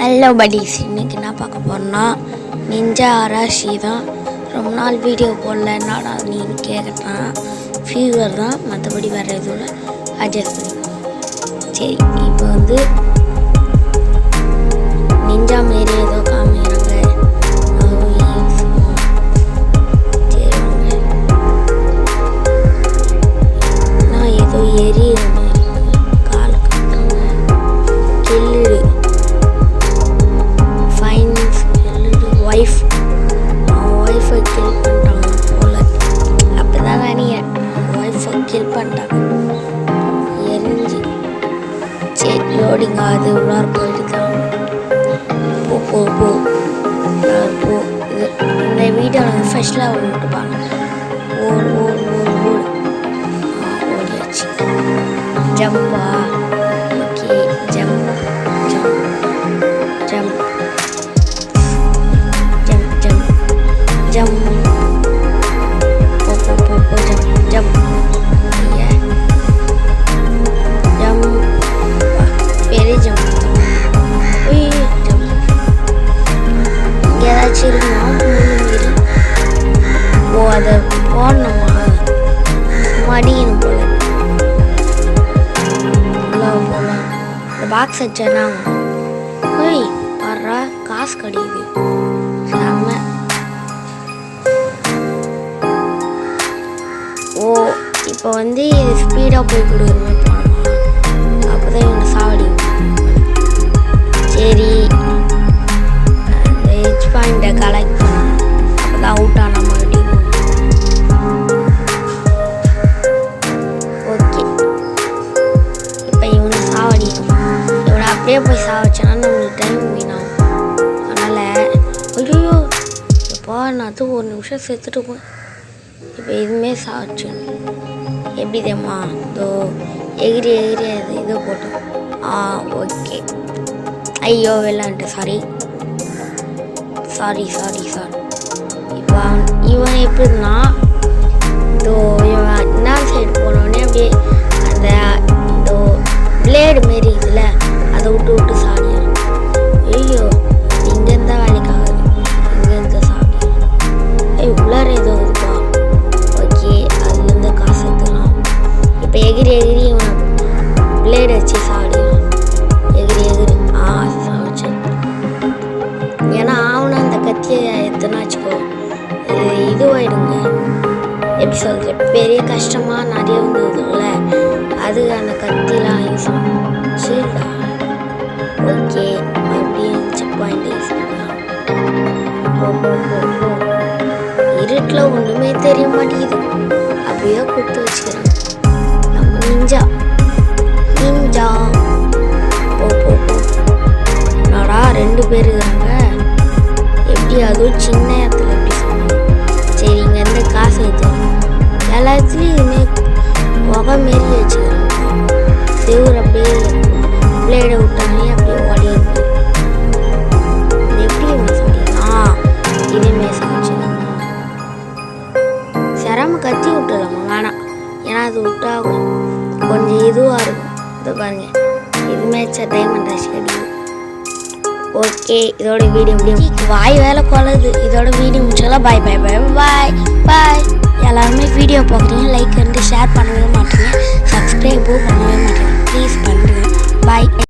Hello buddies, இன்னைக்கு என்ன பார்க்க போறோம்னா நிஞ்சா அராஷி தான். ரொம்ப நாள் வீடியோ போடல, என்னடா நீன்னு கேட்குறேன். ஃபீவர் தான், மற்றபடி வேறு எதுவும் இல்லை, அட்ஜஸ்ட் பண்ணிக்கோங்க. சரி, இப்போ நிஞ்சா மாரி ஏதோ காமிக்கிறாங்க. நான் ஏதோ எரியுற மாதிரி கால் கட்டுறாங்க. கில்லுடு ஒய்ஃபை கில் பண்ணிட்டாங்க போல. அப்படிதான் நினைக்கிறேன், ஒய்ஃபை கில் பண்ணிட்டாங்க. எரிஞ்சு சரி லோடிங் ஆகுது, உள்ளார போயிட்டு தான் போ போ போ போ. இது இந்த வீடியோவில் ஃபர்ஸ்ட்லாம் விட்டுப்பாங்க. ஓடு ஓடு ஓடு ஓடு. ஓடியாச்சு. ஜம்பா. Okay, jump jump jump jump po jump ya jump very jump jump ya chirna mulumir wo ada ponama madin pole la box achana oi parra kaas kadiyudu sama. ஓ, இப்போ இது ஸ்பீடாக போய் கொடுக்குறமே போனோமா, அப்போ தான் இவங்க சாவடி. சரி, அந்த ஹெச் பாயிண்ட்டை கலெக்ட் பண்ணோம், அப்போ தான் அவுட் ஆனால் மறுபடியும். ஓகே, இப்போ இவனை சாவடிக்கும். இவனை அப்படியே போய் சாவடிச்சோன்னா நம்மளுக்கு டைம் வீணாகும். அதனால் ஐயோ எப்போ நான் அது ஒரு நிமிஷம் செத்துட்டு போய் இப்போ எதுவுமே சாப்பிடணும். எப்படி தெரியுமா, இதோ எகிரி எகிரி அது இது போட்டோம். ஓகே, ஐயோ விளாண்டு சாரி. இப்போ இவன் எப்படின்னா, இதோ இவன் என்ன சைடு போனோடனே அப்படியே அந்த இதோ பிளேடு மாரி இதில் அதை விட்டு விட்டு சாடிடும். ஐயோ இங்கேருந்தா வேலைக்கு ஆகுது, இங்கேருந்து சாப்பிடும். உள்ளார ஏதோ இருப்பா. அதுலேருந்து காசு எடுத்துக்கலாம். இப்போ எகிரி எகிரி இவனை பிளேட் வச்சு சாடிடும். எகிரி எகிரி சாப்பிச்சு. ஏன்னா அவனை அந்த கத்தியை எடுத்துனா வச்சுக்கோ, இதுவாயிடுங்க. எப்படி சொல்கிறது, பெரிய கஷ்டமாக நிறைய இருந்ததுல, அது அந்த கத்திலாம் யூஸ் ஆகும். சரிடா, ஓகே, மறுபடியும் செக் பாயிண்ட் யூஸ் பண்ணலாம். இருட்டில் ஒன்றுமே தெரிய மாட்டேங்குது, அப்படியே கொடுத்து வச்சுக்கிறேன். நம்ம நிஞ்சா போ போ போ. நாடா 2 பேர் இருக்கிறாங்க. எப்படி அதுவும் சின்ன இடத்துல எப்படி சொன்னாங்க. சரி, இங்கேருந்து காசு ஏற்றுவோம். எல்லாத்துலேயும் இதுமாரி புகை மாரி வச்சுக்கிறாங்க. செவ்வறு அப்படியே பிளேடை விட்டானே அப்படியே ஓடி இருக்கு. எப்படி இவங்க சொல்லிடலாம், இதேமாரி சாப்பிச்சுக்கலாம். சிரம கத்தி விட்டுலாமா, வேணாம். ஏன்னா அது விட்டா கொஞ்சம் இதுவாக இருக்கும். இது பாருங்க, இதுமே டைமண்ட் ராசி கிடைக்கும். ஓகே, இதோட வீடியோ முடியும். வாய் வேலை கொள்ளுது. இதோட வீடியோ முடிச்சாலும் பாய் பாய் பாய் பாய் பாய். எல்லாருமே வீடியோ பார்க்குறீங்க, லைக் பண்ணிட்டு ஷேர் பண்ணவே மாட்டேங்க, சப்ஸ்கிரைபும் பண்ணவே மாட்டேங்க. ப்ளீஸ் பண்ணுங்க. பாய்.